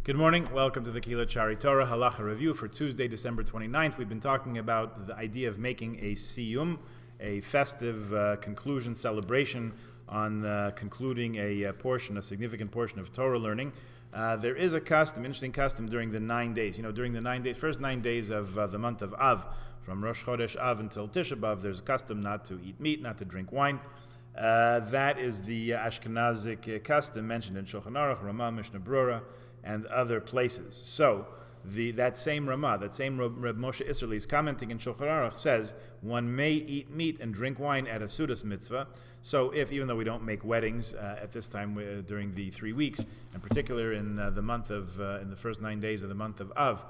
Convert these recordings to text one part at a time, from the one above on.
Good morning. Welcome to the Kehillat Shari Torah Halacha review for Tuesday, December 29th. We've been talking about the idea of making a siyum, a festive conclusion celebration on concluding a significant portion of Torah learning. There is a custom, interesting custom during the 9 days. During the first 9 days of the month of Av, from Rosh Chodesh Av until Tisha B'Av, there's a custom not to eat meat, not to drink wine. That is the Ashkenazic custom mentioned in Shulchan Aruch, Ramah, Mishnah Brura, and other places. So, that same Reb Moshe Isserli is commenting in Shulchan Aruch, says one may eat meat and drink wine at a Sudas mitzvah. So, even though we don't make weddings at this time during the 3 weeks, in particular in the first 9 days of the month of Av,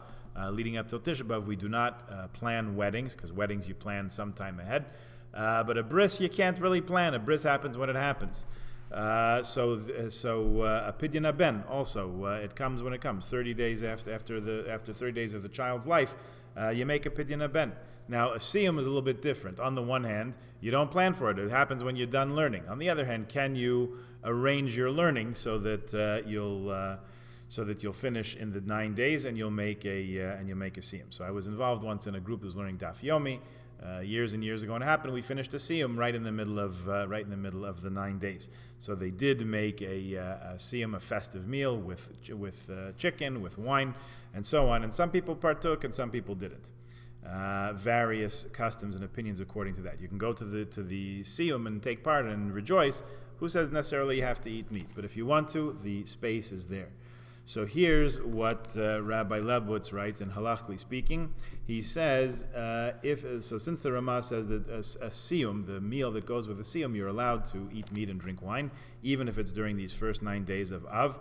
leading up till Tisha B'Av, we do not plan weddings, because weddings you plan sometime ahead. But a bris you can't really plan. A bris happens when it happens. So a pidyon haben also it comes when it comes. 30 days after 30 days of the child's life, you make a pidyon haben. Now a siyum is a little bit different. On the one hand, you don't plan for it; it happens when you're done learning. On the other hand, can you arrange your learning so that you'll finish in the 9 days and you'll make a siyum? So I was involved once in a group that was learning Daf Yomi. Years and years ago, and it happened. We finished a siyum right in the middle of the 9 days. So they did make a siyum, a festive meal with chicken, with wine, and so on. And some people partook, and some people didn't. Various customs and opinions according to that. You can go to the siyum and take part and rejoice. Who says necessarily you have to eat meat? But if you want to, the space is there. So here's what Rabbi Lebowitz writes in halachically speaking. He says, since the Ramah says that a siyum, the meal that goes with a siyum, you're allowed to eat meat and drink wine, even if it's during these first 9 days of Av.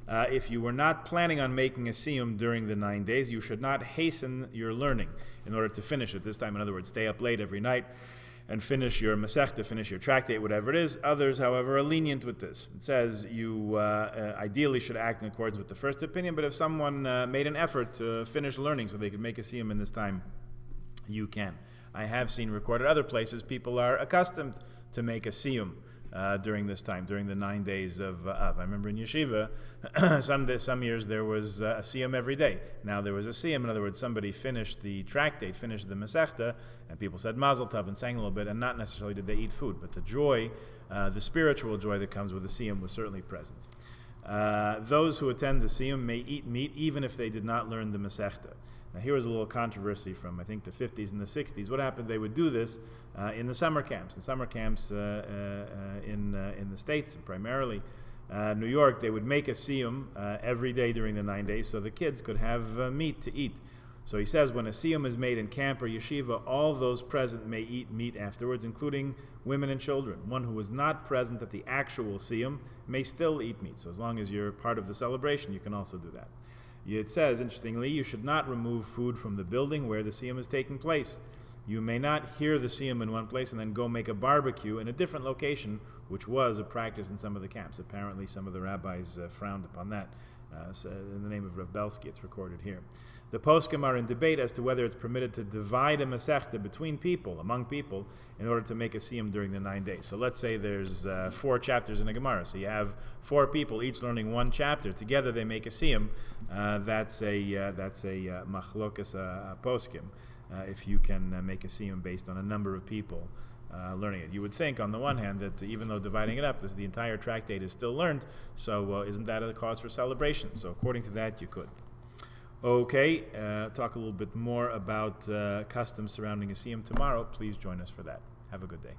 If you were not planning on making a siyum during the 9 days, you should not hasten your learning in order to finish it. This time, in other words, stay up late every night and finish your Masechta, finish your tractate, whatever it is. Others, however, are lenient with this. It says you ideally should act in accordance with the first opinion, but if someone made an effort to finish learning so they could make a siyum in this time, you can. I have seen recorded other places people are accustomed to make a siyum during this time, during the 9 days of Av. I remember in yeshiva, some years there was a siyum every day. Now there was a siyum, in other words, somebody finished the tractate, finished the Masechta, and people said Mazel Tov and sang a little bit, and not necessarily did they eat food, but the joy, the spiritual joy that comes with the siyum was certainly present. Those who attend the siyum may eat meat even if they did not learn the Masechta. Now here was a little controversy from, I think, the 50s and the 60s. What happened? They would do this in the summer camps. In summer camps in the States, and primarily New York, they would make a siyum every day during the 9 days so the kids could have meat to eat. So he says when a siyum is made in camp or yeshiva, all those present may eat meat afterwards, including women and children. One who was not present at the actual siyum may still eat meat. So as long as you're part of the celebration, you can also do that. It says, interestingly, you should not remove food from the building where the siyum is taking place. You may not hear the siyum in one place and then go make a barbecue in a different location, which was a practice in some of the camps. Apparently, some of the rabbis frowned upon that. So in the name of Rav Belsky, it's recorded here. The poskim are in debate as to whether it's permitted to divide a masechta between people, among people, in order to make a siyum during the 9 days. So let's say there's 4 chapters in a Gemara. So you have 4 people, each learning one chapter. Together they make a siyum. That's a machlokas poskim. If you can make a siyum based on a number of people learning it. You would think, on the one hand, that even though dividing it up, the entire tractate is still learned, so isn't that a cause for celebration? So according to that, you could. Okay, talk a little bit more about customs surrounding a siyum tomorrow. Please join us for that. Have a good day.